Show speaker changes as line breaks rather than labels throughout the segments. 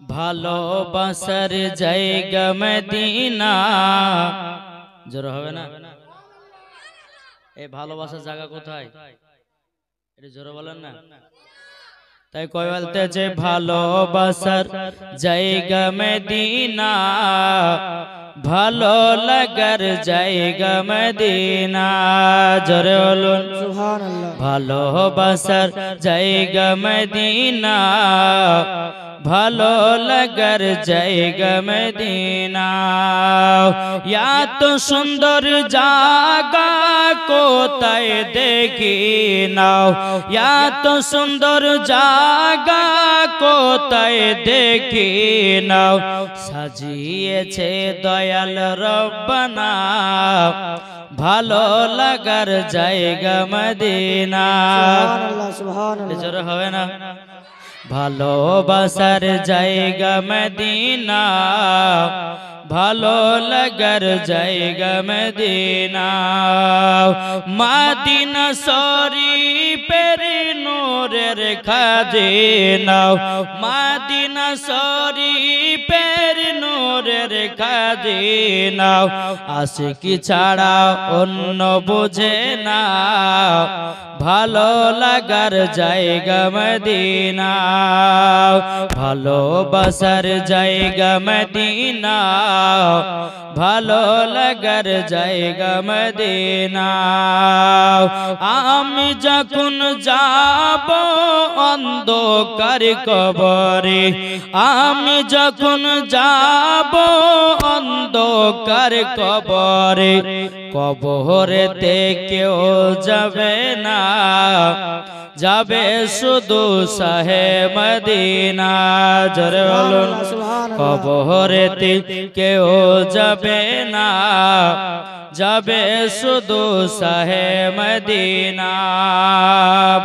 ভালোবাসার জায়গা মদিনা। জোরে হবে না? এই ভালোবাসার জায়গা কোথায়? এটা জোরে বলেন না। তাই কই বলতেছে ভালোবাসার জায়গা মদিনা, ভালো লাগার জায়গা মদিনা। জোরে বলুন সুবহানাল্লাহ। ভালোবাসার জায়গা মদিনা, ভালো লাগার জায়গা মদিনা। এত সুন্দর জায়গা কোথায় দেখি নাও, এত সুন্দর জায়গা কোথায় দেখি নাও। সাজিয়েছে দয়াল রব্বানা, ভালো লাগার জায়গা মদিনা। সুবহানাল্লাহ সুবহানাল্লাহ। জোরে হবে না? ভালোবাসার জায়গা মদিনা, ভালো লাগার জায়গা মদিনা। মদিনা শরীফের নূরের খাজিনা, মদিনা শরীফের নূরের খাজিনা। আশিকি ছাড়া অন্য বুঝে না, ভালো লাগার জায়গা মদিনা। ভালোবাসার জায়গা মদিনা, ভালো লাগার জায়গা মদিনা। আমি যখন যাব অন্ধকার কবরে, আমি যখন যাব অন্ধকার কবরে, কবরেতে কেউ যাবে না, যাবে শুধু শাহে মদিনা। জোরে বলুন কবরেতে কেউ যাবে না, যাবে শুধু শাহে মদিনা।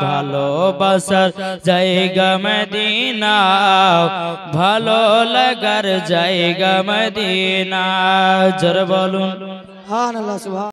ভালোবাসার জায়গা মদিনা, ভালো লাগার জায়গা মদিনা। জোরে বলুন সুবহানাল্লাহ।